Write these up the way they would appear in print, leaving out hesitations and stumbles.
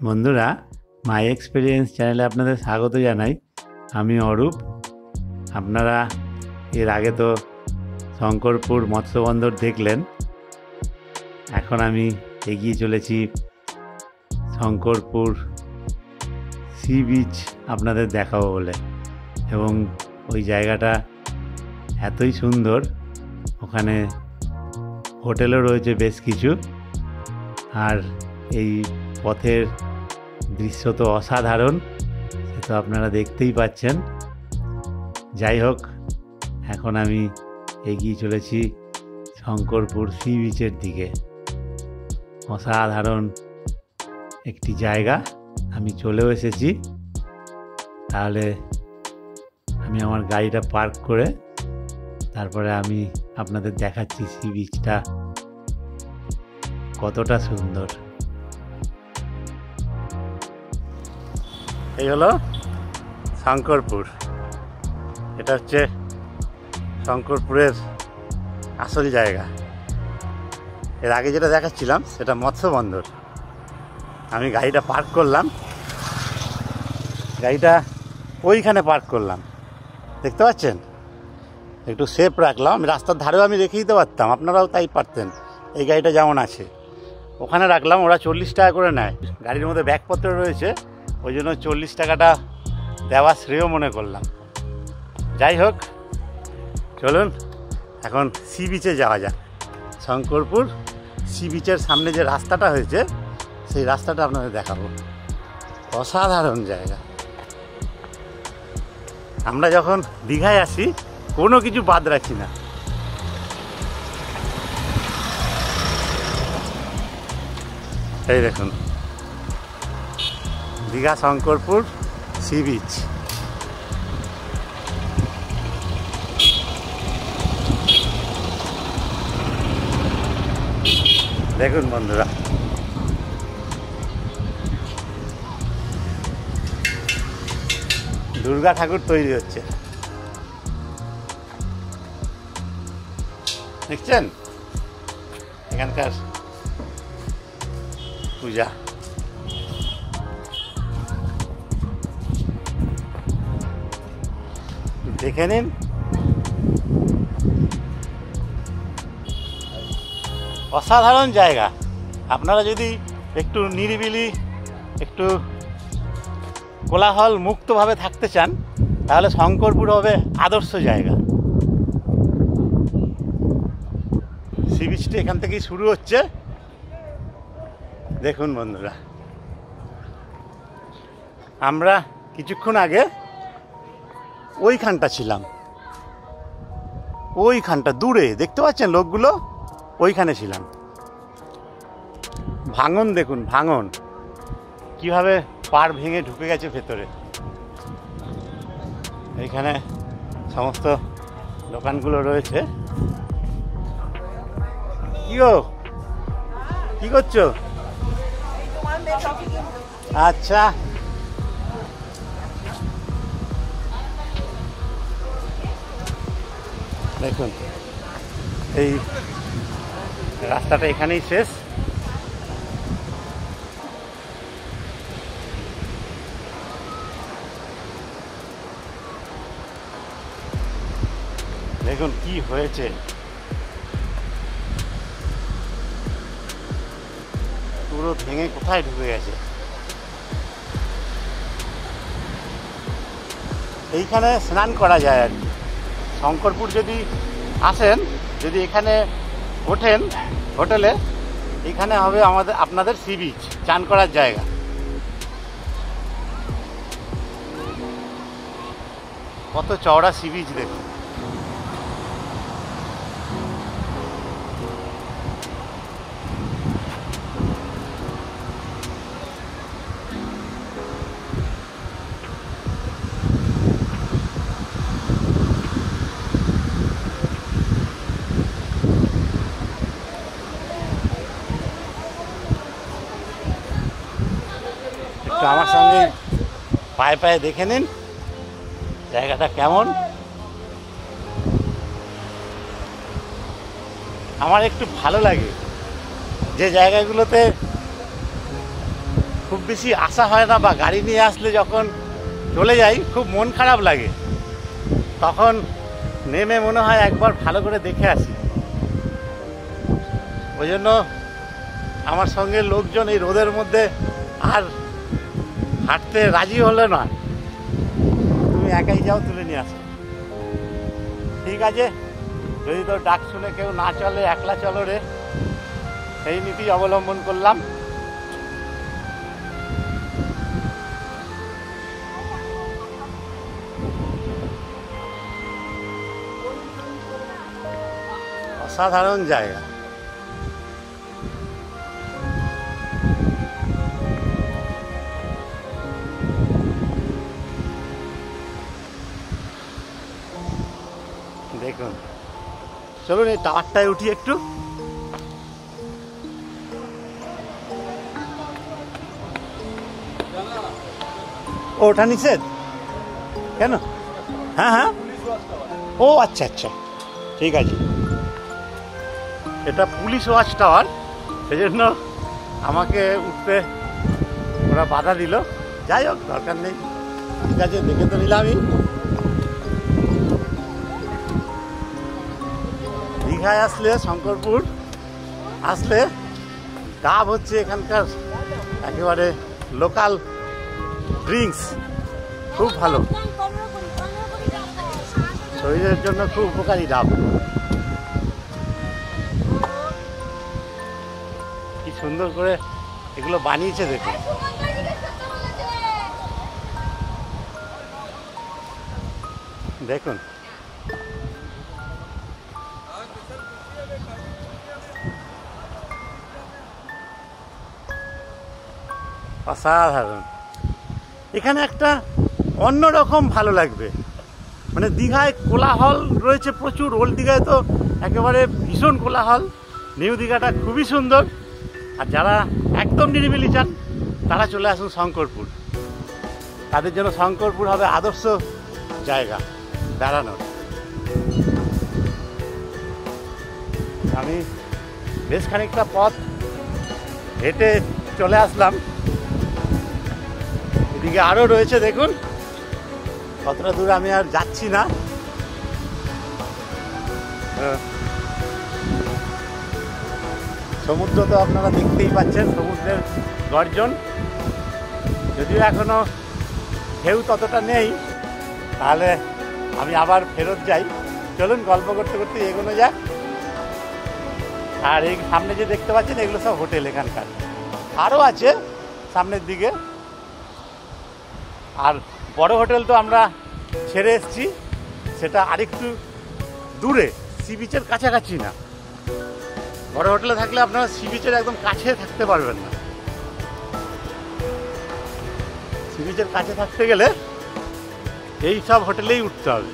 বন্ধুরা, মাই এক্সপিরিয়েন্স চ্যানেলে আপনাদের স্বাগত জানাই। আমি অরূপ। আপনারা এর আগে তো শঙ্করপুর মৎস্য বন্দর দেখলেন। এখন আমি এগিয়ে চলেছি শঙ্করপুর সি বিচ আপনাদের দেখাবো বলে। এবং ওই জায়গাটা এতই সুন্দর, ওখানে হোটেলও রয়েছে বেশ কিছু। আর এই পথের দৃশ্য তো অসাধারণ, সে তো আপনারা দেখতেই পাচ্ছেন। যাই হোক, এখন আমি এগিয়ে চলেছি শঙ্করপুর সি বিচের দিকে। অসাধারণ একটি জায়গা, আমি চলেও এসেছি। তাহলে আমি আমার গাড়িটা পার্ক করে তারপরে আমি আপনাদের দেখাচ্ছি সি বিচটা কতটা সুন্দর। এই হলো শঙ্করপুর। এটা হচ্ছে শঙ্করপুরের আসল জায়গা। এর আগে যেটা দেখাচ্ছিলাম সেটা মৎস্য বন্দর। আমি গাড়িটা পার্ক করলাম, গাড়িটা ওইখানে পার্ক করলাম, দেখতে পাচ্ছেন। একটু সেফ রাখলাম, রাস্তার ধারেও আমি রেখে দিতে পারতাম, আপনারাও তাই পারতেন। এই গাড়িটা যেমন আছে ওখানে রাখলাম, ওরা 40 টাকা করে নেয়। গাড়ির মধ্যে ব্যাগপত্র রয়েছে, ওই জন্য 40 টাকাটা দেওয়া শ্রেয় মনে করলাম। যাই হোক, চলুন এখন সি বিচে যাওয়া যাক। শঙ্করপুর সি বিচের সামনে যে রাস্তাটা হয়েছে সেই রাস্তাটা আপনাদের দেখাবো। অসাধারণ জায়গা। আমরা যখন দীঘায় আসি কোনো কিছু বাদ রাখি না। এই দেখুন, দীঘা শঙ্করপুর সি বিচ। দেখুন বন্ধুরা, দুর্গা ঠাকুর তৈরি হচ্ছে, দেখছেন। এখানকার পূজা। দেখে নিন, অসাধারণ জায়গা। আপনারা যদি একটু নিরিবিলি, একটু কোলাহল মুক্তভাবে থাকতে চান তাহলে শঙ্করপুর হবে আদর্শ জায়গা। সি বিচটি এখান থেকেই শুরু হচ্ছে। দেখুন বন্ধুরা, আমরা কিছুক্ষণ আগে ওইখানটা ছিলাম, ওইখানটা দূরে দেখতে পাচ্ছেন লোকগুলো, ওইখানে ছিলাম। ভাঙন দেখুন, ভাঙন কিভাবে পাড় ভেঙে ঢুকে গেছে ভেতরে। এইখানে সমস্ত দোকানগুলো রয়েছে। কি গো, কি করছো? আচ্ছা, দেখুন এই রাস্তাটা এখানেই শেষ। দেখুন কি হয়েছে, পুরো ভেঙে কোথায় ঢুকে গেছে। এইখানে স্নান করা যায় আর কি। শঙ্করপুর যদি আসেন, যদি এখানে ওঠেন হোটেলে, এখানে হবে আপনাদের সি বিচ, চান করার জায়গা। কত চওড়া সি বিচ দেখুন। একটু আমার সঙ্গে পায়ে পায়ে দেখে নিন জায়গাটা কেমন। আমার একটু ভালো লাগে যে জায়গাগুলোতে খুব বেশি আসা হয় না, বা গাড়ি নিয়ে আসলে যখন চলে যাই খুব মন খারাপ লাগে, তখন নেমে মনে হয় একবার ভালো করে দেখে আসি। ওই জন্য আমার সঙ্গে লোকজন এই রোদের মধ্যে আর হাঁটতে রাজি হলো না, তুমি একাই যাও, তুলে নিয়ে আসো। ঠিক আছে, যদি তোর ডাক শুনে কেউ না চলে, একলা চলো রে, সেই নীতি অবলম্বন করলাম। অসাধারণ জায়গা। দেখুন, চলুন এই টাওয়ারটায় উঠি একটু। ওটা নিষেধ কেন? হ্যাঁ হ্যাঁ, ও আচ্ছা আচ্ছা, ঠিক আছে। এটা পুলিশ ওয়াচ টাওয়ার, সেজন্য আমাকে উঠতে ওরা বাধা দিল। যাই হোক, দরকার নেই, ঠিক আছে, দেখে তো নিলামই। দীঘায় আসলে, শঙ্করপুর আসলে, ডাব হচ্ছে এখানকার একেবারে লোকাল ড্রিঙ্কস, খুব ভালো, শরীরের জন্য খুব উপকারী ডাব। কি সুন্দর করে এগুলো বানিয়েছে দেখুন। দেখুন, অসাধারণ। এখানে একটা অন্যরকম ভালো লাগবে, মানে দীঘায় কোলাহল রয়েছে প্রচুর, ওল্ড দীঘায় তো একেবারে ভীষণ কোলাহল, নিউ দীঘাটা খুবই সুন্দর। আর যারা একদম নিরিবিলি চান তারা চলে আসুন শঙ্করপুর, তাদের জন্য শঙ্করপুর হবে আদর্শ জায়গা বেড়ানোর। আমি বেশ খানিকটা পথ হেঁটে চলে আসলাম, এদিকে আরও রয়েছে, দেখুন কতটা দূর আমি আর যাচ্ছি না। সমুদ্র তো আপনারা দেখতেই পাচ্ছেন, সমুদ্রের গর্জন, যদিও এখনো ঢেউ ততটা নেই, তাহলে আমি আবার ফেরত যাই। চলুন গল্প করতে করতে এগোনো যাক। আর এই সামনে যে দেখতে পাচ্ছেন এগুলো সব হোটেল এখানকার, আরও আছে সামনের দিকে। আর বড় হোটেল তো আমরা ছেড়ে এসেছি, সেটা আরেকটু দূরে, সি বিচের কাছাকাছি না। বড় হোটেলে থাকলে আপনারা সি বিচের একদম কাছে থাকতে পারবেন না। সি বিচের কাছে থাকতে গেলে এই সব হোটেলেই উঠতে হবে।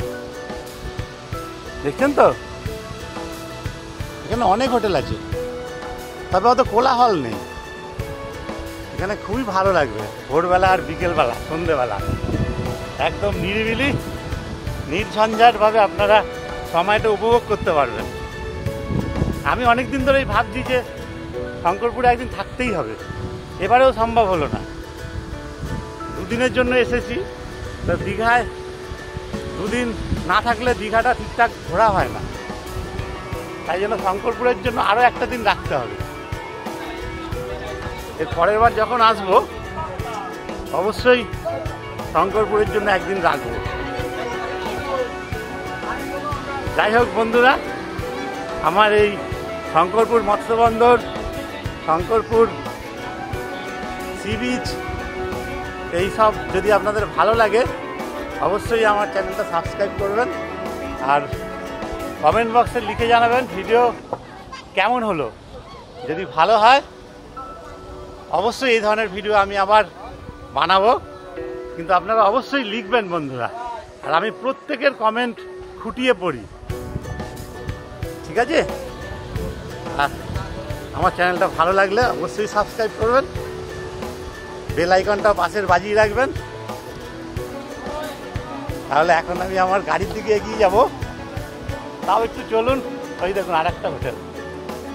দেখছেন তো, এখানে অনেক হোটেল আছে, তবে অত কোলাহল নেই। এখানে খুবই ভালো লাগবে ভোরবেলা আর বিকেলবেলা, সন্ধেবেলা, একদম নিরিবিলি, নির্ঝঞ্ঝাটভাবে আপনারা সময়টা উপভোগ করতে পারবেন। আমি অনেক দিন ধরেই ভাবছি যে শঙ্করপুরে একদিন থাকতেই হবে, এবারেও সম্ভব হলো না। দুদিনের জন্য এসেছি, তো দীঘায় দুদিন না থাকলে দীঘাটা ঠিকঠাক ঘোরা হয় না, তাই জন্য শঙ্করপুরের জন্য আরও একটা দিন রাখতে হবে। এর পরের বার যখন আসবো অবশ্যই শঙ্করপুরের জন্য একদিন রাখবো। যাই হোক বন্ধুরা, আমার এই শঙ্করপুর মৎস্যবন্দর, শঙ্করপুর সি বিচ, এইসব যদি আপনাদের ভালো লাগে অবশ্যই আমার চ্যানেলটা সাবস্ক্রাইব করবেন, আর কমেন্ট বক্সে লিখে জানাবেন ভিডিও কেমন হলো। যদি ভালো হয় অবশ্যই এই ধরনের ভিডিও আমি আবার বানাবো, কিন্তু আপনারা অবশ্যই লিখবেন বন্ধুরা, আর আমি প্রত্যেকের কমেন্ট খুঁটিয়ে পড়ি, ঠিক আছে? আর আমার চ্যানেলটা ভালো লাগলে অবশ্যই সাবস্ক্রাইব করবেন, বেল আইকনটা পাশের বাজিয়ে রাখবেন। তাহলে এখন আমি আমার গাড়ির দিকে এগিয়ে যাব। তাও একটু চলুন, ওই দেখুন আর একটা হোটেল,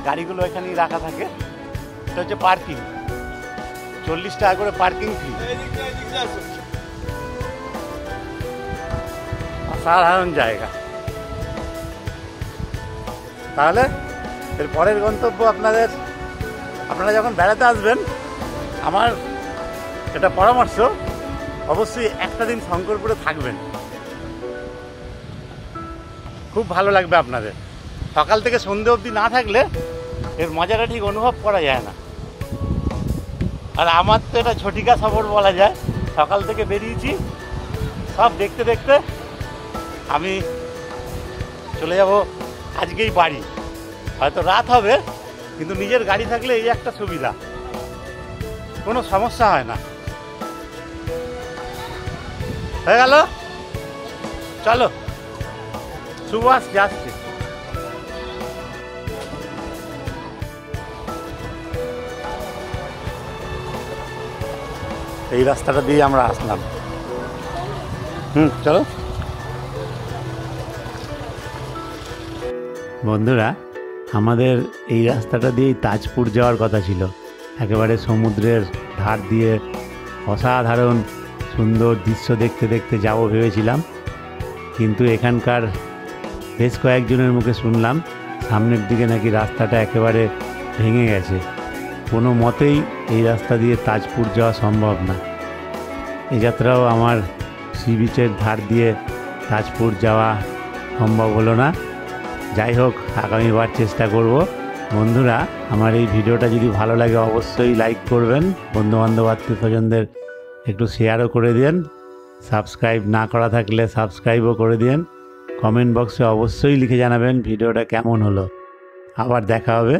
গাড়িগুলো এখানেই রাখা থাকে, এটা হচ্ছে পার্কিং। 40 টাকা করে পার্কিং ফি। অসাধারণ জায়গা। তাহলে এর পরের গন্তব্য আপনারা যখন বেড়াতে আসবেন, আমার এটা পরামর্শ, অবশ্যই একটা দিন শঙ্করপুরে থাকবেন, খুব ভালো লাগবে আপনাদের। সকাল থেকে সন্ধে অবধি না থাকলে এর মজাটা ঠিক অনুভব করা যায় না। আর আমার তো এটা ছটিকা সফর বলা যায়। সকাল থেকে বেরিয়েছি, সব দেখতে দেখতে আমি চলে যাব আজকেই বাড়ি। হয়তো রাত হবে, কিন্তু নিজের গাড়ি থাকলে এই একটা সুবিধা, কোনো সমস্যা হয় না। হয়ে গেল, চলো সুভাষ যাচ্ছে। এই রাস্তাটা দিয়ে আমরা আসলাম। চলো বন্ধুরা, আমাদের এই রাস্তাটা দিয়েই তাজপুর যাওয়ার কথা ছিল। একেবারে সমুদ্রের ধার দিয়ে অসাধারণ সুন্দর দৃশ্য দেখতে দেখতে যাব ভেবেছিলাম, কিন্তু এখানকার বেশ কয়েকজনের মুখে শুনলাম সামনের দিকে নাকি রাস্তাটা একেবারে ভেঙে গেছে, কোনো মতেই এই রাস্তা দিয়ে তাজপুর যাওয়া সম্ভব না। এই যাত্রাও আমার সি বিচের ধার দিয়ে তাজপুর যাওয়া সম্ভব হলো না। যাই হোক, আগামীবার চেষ্টা করব। বন্ধুরা, আমার এই ভিডিওটা যদি ভালো লাগে অবশ্যই লাইক করবেন, বন্ধুবান্ধব আত্মীয় স্বজনদের একটু শেয়ারও করে দিন। সাবস্ক্রাইব না করা থাকলে সাবস্ক্রাইবও করে দিন। কমেন্ট বক্সে অবশ্যই লিখে জানাবেন ভিডিওটা কেমন হলো। আবার দেখা হবে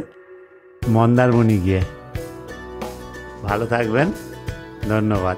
মন্দারমণি গিয়ে। ভালো থাকবেন, ধন্যবাদ।